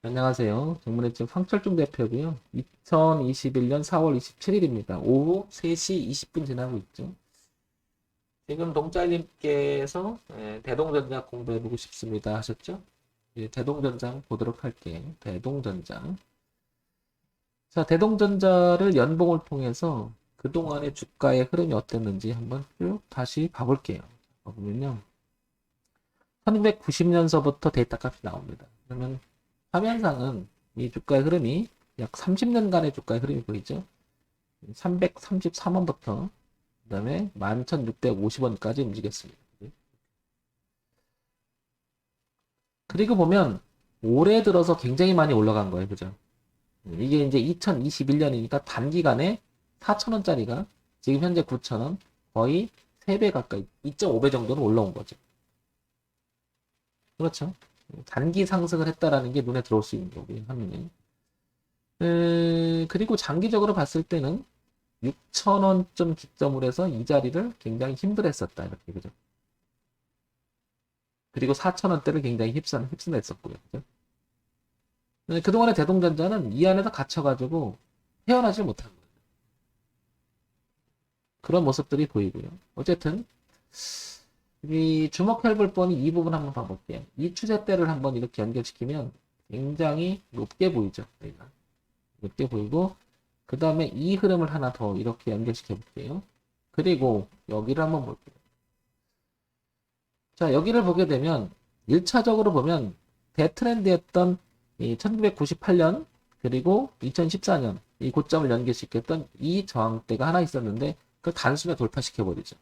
안녕하세요. 정문회증 황철중 대표고요. 2021년 4월 27일입니다. 오후 3시 20분 지나고 있죠. 지금 동짤님께서 대동전자 공부해보고 싶습니다 하셨죠? 대동전자 보도록 할게요. 대동전자. 자, 대동전자를 연봉을 통해서 그동안의 주가의 흐름이 어땠는지 한번 쭉 다시 봐볼게요. 보면요. 1990년서부터 데이터 값이 나옵니다. 그러면 화면상은 이 주가의 흐름이 약 30년간의 주가의 흐름이 보이죠. 333원부터 그 다음에 11,650원까지 움직였습니다. 그리고 보면 올해 들어서 굉장히 많이 올라간 거예요. 그죠? 이게 이제 2021년이니까 단기간에 4,000원짜리가 지금 현재 9,000원, 거의 3배 가까이 2.5배 정도는 올라온 거죠. 그렇죠? 단기 상승을 했다라는 게 눈에 들어올 수 있는 거고요. 화면에. 그리고 장기적으로 봤을 때는 6,000원쯤 기점으로 해서 이 자리를 굉장히 힘들었었다. 이렇게, 그죠? 그리고 4,000원대를 굉장히 휩쓸었었고요. 그죠? 그동안의 대동전자는 이 안에서 갇혀가지고 헤어나지 못한 거예요. 그런 모습들이 보이고요. 어쨌든, 이 주목해볼 뻔히 이 부분 한번 봐볼게요. 이 추세대를 한번 이렇게 연결시키면 굉장히 높게 보이죠. 여기가. 높게 보이고, 그 다음에 이 흐름을 하나 더 이렇게 연결시켜 볼게요. 그리고 여기를 한번 볼게요. 자, 여기를 보게 되면 1차적으로 보면 대트렌드였던 이 1998년 그리고 2014년 이 고점을 연결시켰던 이 저항대가 하나 있었는데 그걸 단숨에 돌파시켜 버리죠.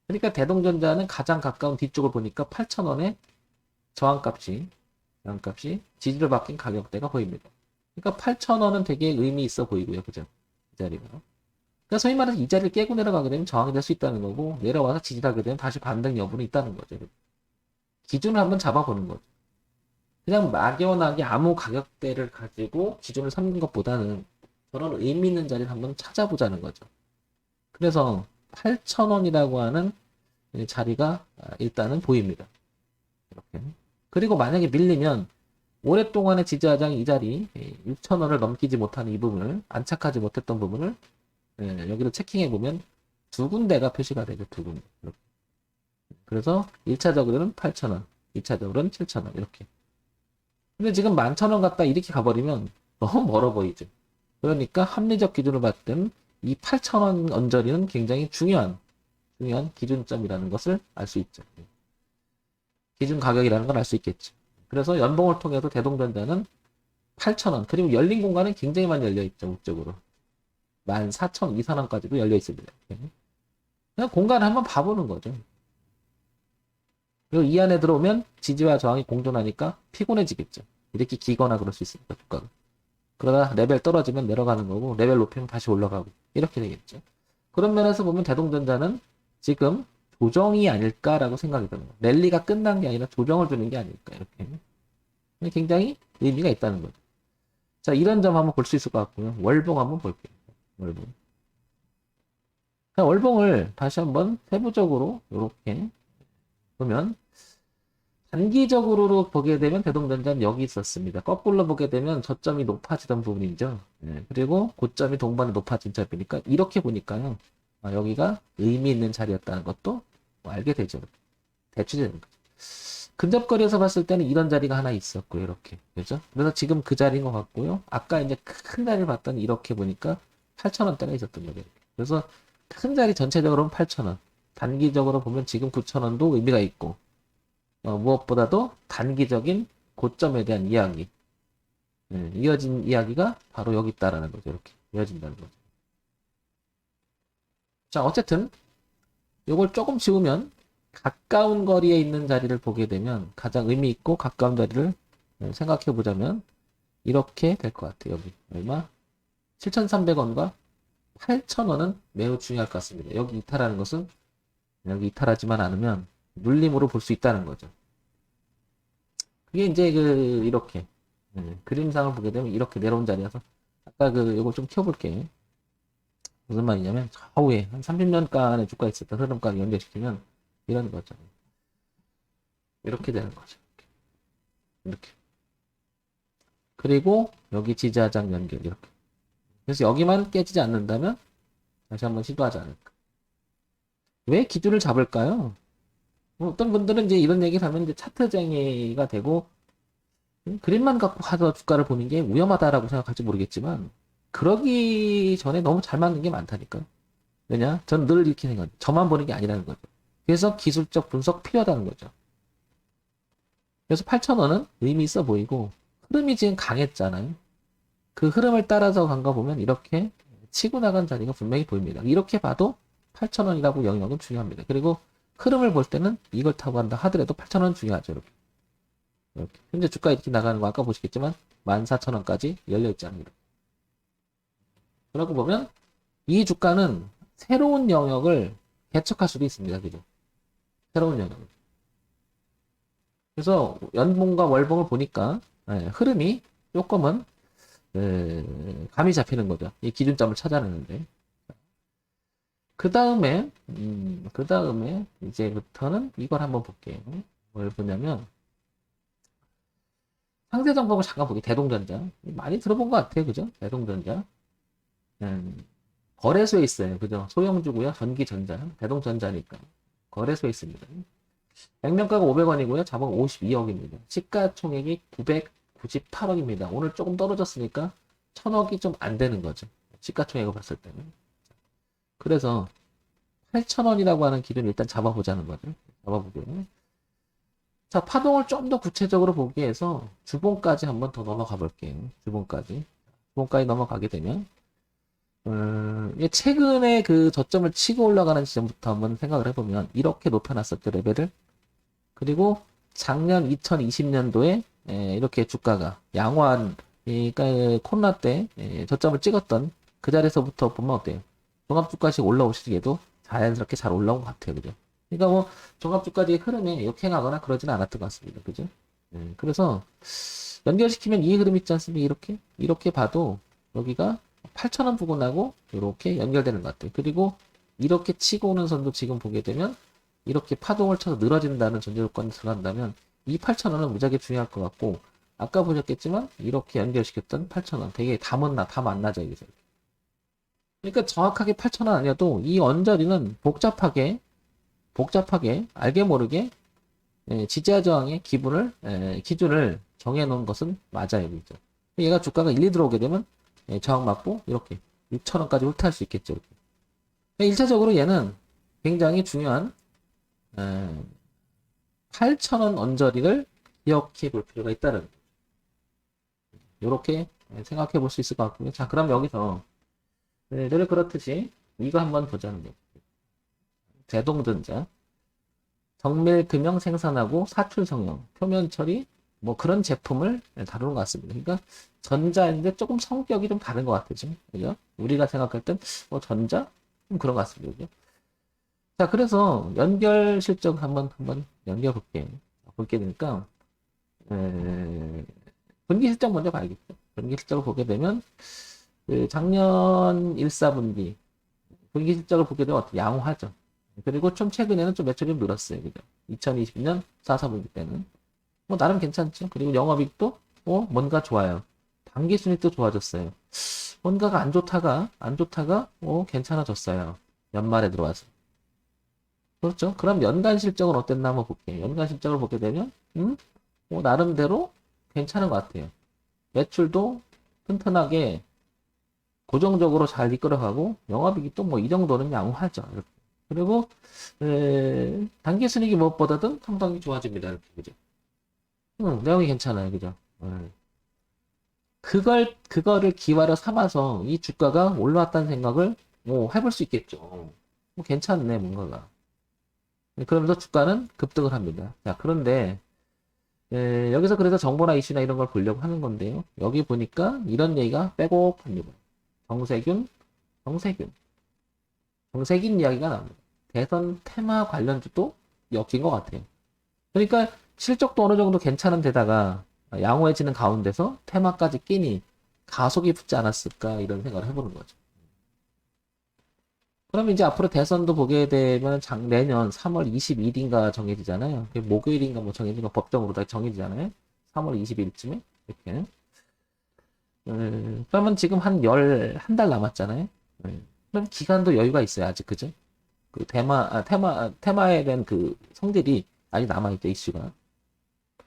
그러니까 대동전자는 가장 가까운 뒤쪽을 보니까 8,000원의 저항값이 지지를 받긴 가격대가 보입니다. 그러니까 8,000원은 되게 의미 있어 보이고요. 그죠? 이 자리가. 그러니까 소위 말해서 이 자리를 깨고 내려가게 되면 저항이 될 수 있다는 거고, 내려와서 지지하게 되면 다시 반등 여부는 있다는 거죠. 기준을 한번 잡아보는 거죠. 그냥 막연하게 아무 가격대를 가지고 기준을 삼는 것보다는 저런 의미 있는 자리를 한번 찾아보자는 거죠. 그래서 8,000원이라고 하는 자리가 일단은 보입니다. 이렇게. 그리고 만약에 밀리면 오랫동안의 지지하장이 이 자리 6,000원을 넘기지 못하는 이 부분을 안착하지 못했던 부분을 여기를 체킹해 보면 두 군데가 표시가 되죠. 두 군데. 이렇게. 그래서 1차적으로는 8,000원, 2차적으로는 7,000원 이렇게. 근데 지금 11,000원 갖다 이렇게 가버리면 너무 멀어 보이죠. 그러니까 합리적 기준으로 봤을 때는 이 8,000원 언저리는 굉장히 중요한 기준점이라는 것을 알 수 있죠. 기준 가격이라는 걸 알 수 있겠죠. 그래서 연봉을 통해서 대동전자는 8,000원, 그리고 열린 공간은 굉장히 많이 열려 있죠. 우측으로. 14,000, 2,000원까지도 열려 있습니다. 그냥 공간을 한번 봐보는 거죠. 그리고 이 안에 들어오면 지지와 저항이 공존하니까 피곤해지겠죠. 이렇게 기거나 그럴 수 있으니까, 주가가. 그러다 레벨 떨어지면 내려가는 거고, 레벨 높이면 다시 올라가고, 이렇게 되겠죠. 그런 면에서 보면 대동전자는 지금 조정이 아닐까라고 생각이 듭니다. 랠리가 끝난 게 아니라 조정을 주는 게 아닐까, 이렇게. 굉장히 의미가 있다는 거죠. 자, 이런 점 한번 볼 수 있을 것 같고요. 월봉 한번 볼게요. 월봉. 자, 월봉을 다시 한번 세부적으로 이렇게 보면 단기적으로 보게 되면 대동전자는 여기 있었습니다. 거꾸로 보게 되면 저점이 높아지던 부분이죠. 그리고 고점이 동반에 높아진 자리니까 이렇게 보니까요. 여기가 의미 있는 자리였다는 것도 뭐 알게 되죠. 대추되는 거죠. 근접거리에서 봤을 때는 이런 자리가 하나 있었고요. 이렇게. 그죠? 그래서 지금 그 자리인 것 같고요. 아까 이제 큰 자리를 봤더니 이렇게 보니까 8,000원대가 있었던 거죠. 그래서 큰 자리 전체적으로는 8,000원. 단기적으로 보면 지금 9,000원도 의미가 있고, 무엇보다도 단기적인 고점에 대한 이야기. 이어진 이야기가 바로 여기 있다라는 거죠. 이렇게. 이어진다는 거죠. 자, 어쨌든, 요걸 조금 지우면, 가까운 거리에 있는 자리를 보게 되면, 가장 의미 있고 가까운 자리를 생각해 보자면, 이렇게 될 것 같아요. 여기. 얼마? 7,300원과 8,000원은 매우 중요할 것 같습니다. 여기 이탈하는 것은, 여기 이탈하지만 않으면, 눌림으로 볼 수 있다는 거죠. 그게 이제 이렇게 그림상을 보게 되면 이렇게 내려온 자리여서 아까 요거 좀 키워볼게. 무슨 말이냐면 좌우에 한 30년간의 주가 있었던 흐름까지 연결시키면 이런 거죠. 이렇게 되는 거죠. 이렇게. 그리고 여기 지지하장 연결 이렇게. 그래서 여기만 깨지지 않는다면 다시 한번 시도하지 않을까. 왜 기준을 잡을까요? 어떤 분들은 이제 이런 얘기를 하면 이제 차트쟁이가 되고 그림만 갖고 가서 주가를 보는 게 위험하다라고 생각할지 모르겠지만 그러기 전에 너무 잘 맞는 게 많다니까요. 왜냐? 전 늘 이렇게 생각해요. 저만 보는 게 아니라는 거죠. 그래서 기술적 분석 필요하다는 거죠. 그래서 8,000원은 의미 있어 보이고 흐름이 지금 강했잖아요. 그 흐름을 따라서 간 거 보면 이렇게 치고 나간 자리가 분명히 보입니다. 이렇게 봐도 8,000원이라고 영역은 중요합니다. 그리고 흐름을 볼 때는 이걸 타고 간다 하더라도 8,000원 중요하죠. 이렇게. 이렇게. 현재 주가 이렇게 나가는 거 아까 보시겠지만 14,000원까지 열려있지 않습니다. 그러고 보면 이 주가는 새로운 영역을 개척할 수도 있습니다. 그죠? 새로운 영역을. 그래서 연봉과 월봉을 보니까 흐름이 조금은 감이 잡히는 거죠. 이 기준점을 찾아내는데. 그 다음에 이제부터는 이걸 한번 볼게요. 뭘 보냐면 상세 정보를 잠깐 보기. 대동전자 많이 들어본 것 같아요. 그죠? 대동전자 거래소에 있어요. 그죠? 소형주고요. 전기전자 대동전자니까 거래소에 있습니다. 액면가가 500원이고요. 자본 52억입니다. 시가총액이 998억입니다. 오늘 조금 떨어졌으니까 1000억이 좀 안 되는 거죠. 시가총액을 봤을 때는. 그래서 8,000원이라고 하는 기준을 일단 잡아보자는 거죠. 잡아보고요. 자, 파동을 좀 더 구체적으로 보기 위해서 주봉까지 한번 더 넘어가 볼게요. 주봉까지 넘어가게 되면 최근에 그 저점을 치고 올라가는 지점부터 한번 생각을 해보면 이렇게 높여놨었죠. 레벨을. 그리고 작년 2020년도에 이렇게 주가가 양호한 그러니까 코로나 때 저점을 찍었던 그 자리에서부터 보면 어때요? 종합주가식 올라오시기에도 자연스럽게 잘 올라온 것 같아요. 그죠? 그러니까 뭐 종합주가의 흐름에 역행하거나 그러지는 않았던 것 같습니다. 그죠? 그래서 연결시키면 이 흐름 있지 않습니까? 이렇게 봐도 여기가 8,000원 부근하고 이렇게 연결되는 것 같아요. 그리고 이렇게 치고 오는 선도 지금 보게 되면 이렇게 파동을 쳐서 늘어진다는 전제조건이 들어간다면 이 8,000원은 무지하게 중요할 것 같고 아까 보셨겠지만 이렇게 연결시켰던 8,000원 되게 다 만나죠. 여기서. 그러니까 정확하게 8,000원 아니어도 이 언저리는 복잡하게 알게 모르게 지지와 저항의 기준을 정해놓은 것은 맞아요. 그죠? 얘가 주가가 1, 2 들어오게 되면 저항 맞고 이렇게 6,000원까지 훑할 수 있겠죠. 이렇게. 1차적으로 얘는 굉장히 중요한 8,000원 언저리를 기억해 볼 필요가 있다는 거죠. 이렇게 생각해 볼 수 있을 것 같고요. 자, 그럼 여기서 늘 그렇듯이 이거 한번 보자는 거죠. 대동전자 정밀 금형 생산하고 사출 성형 표면 처리 뭐 그런 제품을 다루는 것 같습니다. 그러니까 전자인데 조금 성격이 좀 다른 것 같아요. 그죠? 우리가 생각할 땐 전자 좀 그런 것 같습니다. 그죠? 자, 그래서 연결 실적 한번 연결 볼게 되니까 분기 실적 먼저 봐야겠죠. 분기 실적을 보게 되면 그 작년 1사분기 분기 실적을 보게 되면 어떻게 양호하죠. 그리고 좀 최근에는 좀 매출이 좀 늘었어요. 그죠? 2020년 4사분기 때는 뭐 나름 괜찮죠. 그리고 영업이익도 뭔가 좋아요. 당기순이익도 좋아졌어요. 뭔가가 안 좋다가 괜찮아졌어요. 연말에 들어와서. 그렇죠. 그럼 연간 실적은 어땠나 한번 볼게요. 연간 실적을 보게 되면 나름대로 괜찮은 것 같아요. 매출도 튼튼하게 고정적으로 잘 이끌어가고 영업이익도 뭐 이 정도는 양호하죠. 이렇게. 그리고 당기순이익이 무엇보다도 상당히 좋아집니다. 이렇게 그죠? 내용이 괜찮아요. 그죠? 그거를 기회로 삼아서 이 주가가 올라왔다는 생각을 해볼 수 있겠죠. 괜찮네, 뭔가가. 그러면서 주가는 급등을 합니다. 자, 그런데 여기서 그래서 정보나 이슈나 이런 걸 보려고 하는 건데요. 여기 보니까 이런 얘기가 빼곡합니다. 정세균 이야기가 나옵니다. 대선 테마 관련주도 엮인 것 같아요. 그러니까 실적도 어느 정도 괜찮은 데다가 양호해지는 가운데서 테마까지 끼니 가속이 붙지 않았을까 이런 생각을 해보는 거죠. 그럼 이제 앞으로 대선도 보게 되면 내년 3월 22일인가 정해지잖아요. 목요일인가 뭐 정해지는 거 법정으로 다 정해지잖아요. 3월 20일쯤에 이렇게. 그러면 지금 한 달 남았잖아요. 그럼 기간도 여유가 있어요, 아직, 그죠? 그 테마에 대한 그 성질이 아직 남아있죠, 이슈가.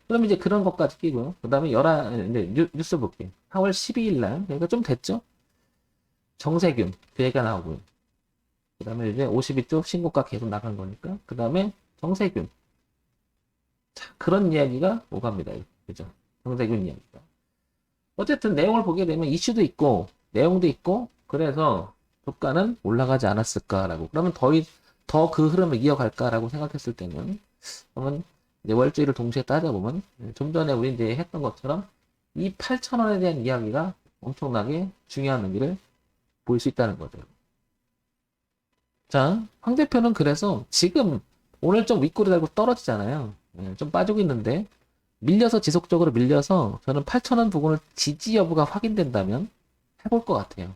그럼 이제 그런 것까지 끼고요. 그 다음에 이제 뉴스 볼게요. 4월 12일 날, 그러니까 좀 됐죠? 정세균, 그 얘기가 나오고요. 그 다음에 이제 52쪽 신고가 계속 나간 거니까. 그 다음에 정세균. 자, 그런 이야기가 오갑니다. 그죠? 정세균 이야기가. 어쨌든 내용을 보게 되면 이슈도 있고, 내용도 있고, 그래서 주가는 올라가지 않았을까라고. 그러면 더 그 흐름을 이어갈까라고 생각했을 때는, 그러면 이제 월주일을 동시에 따져보면, 좀 전에 우리 이제 했던 것처럼, 이 8,000원에 대한 이야기가 엄청나게 중요한 의미를 보일 수 있다는 거죠. 자, 황 대표는 그래서 지금 오늘 좀 윗골이 달고 떨어지잖아요. 좀 빠지고 있는데, 지속적으로 밀려서 저는 8,000원 부근을 지지 여부가 확인된다면 해볼 것 같아요.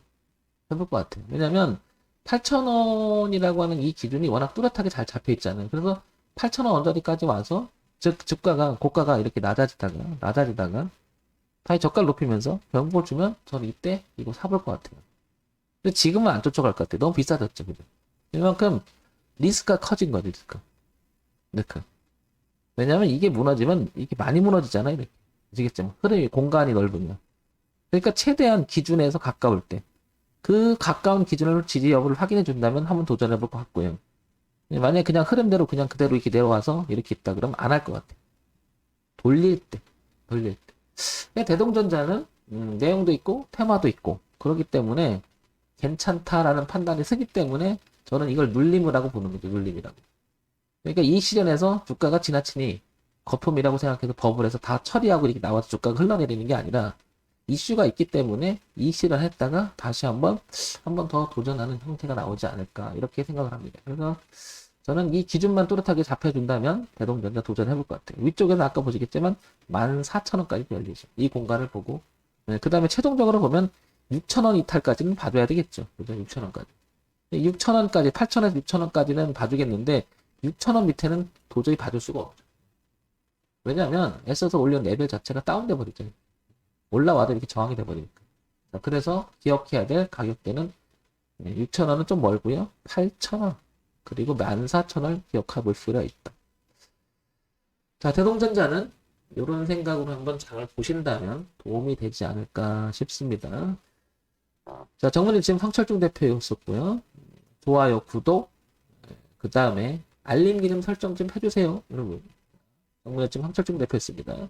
해볼 것 같아요. 왜냐면 8,000원이라고 하는 이 기준이 워낙 뚜렷하게 잘 잡혀 있잖아요. 그래서 8,000원 언저리까지 와서 즉 고가가 이렇게 낮아지다가 다시 저가를 높이면서 변곡을 주면 저는 이때 이거 사볼 것 같아요. 근데 지금은 안 쫓아갈 것 같아요. 너무 비싸졌죠, 그죠? 이만큼 리스크가 커진 거죠, 리스크. 왜냐면 이게 무너지면 이게 많이 무너지잖아요. 이렇게. 아시겠죠? 흐름이 공간이 넓으면. 그러니까 최대한 기준에서 가까울 때. 그 가까운 기준을 지지 여부를 확인해 준다면 한번 도전해 볼 것 같고요. 만약에 그냥 흐름대로 그냥 그대로 이렇게 내려와서 이렇게 있다 그러면 안 할 것 같아요. 돌릴 때. 근데 대동전자는 내용도 있고 테마도 있고 그렇기 때문에 괜찮다라는 판단이 서기 때문에 저는 이걸 눌림이라고 보는 거죠. 눌림이라고. 그러니까 이 시련에서 주가가 지나치니 거품이라고 생각해서 버블 해서 다 처리하고 이렇게 나와서 주가가 흘러내리는 게 아니라 이슈가 있기 때문에 이 시련을 했다가 다시 한 번 더 도전하는 형태가 나오지 않을까 이렇게 생각을 합니다. 그래서 저는 이 기준만 또렷하게 잡혀준다면 대동전자 도전해볼 것 같아요. 위쪽에는 아까 보시겠지만 14,000원까지 열리죠. 이 공간을 보고 그 다음에 최종적으로 보면 6,000원 이탈까지는 봐줘야 되겠죠. 그죠? 6,000원까지. 6,000원까지 8,000원에서 6,000원까지는 봐주겠는데 6,000원 밑에는 도저히 봐줄 수가 없죠. 왜냐하면 애써서 올린 레벨 자체가 다운돼 버리죠. 올라와도 이렇게 저항이 돼 버리니까. 그래서 기억해야 될 가격대는 6,000원은 좀 멀고요. 8,000원 그리고 14,000원 기억해 볼 필요가 있다. 자, 대동전자는 이런 생각으로 한번 잘 보신다면 도움이 되지 않을까 싶습니다. 자, 정문님 지금 황철중 대표였었고요. 좋아요, 구독, 그 다음에 알림 기능 설정 좀 해주세요, 여러분. 정문님 지금 황철중 대표였습니다.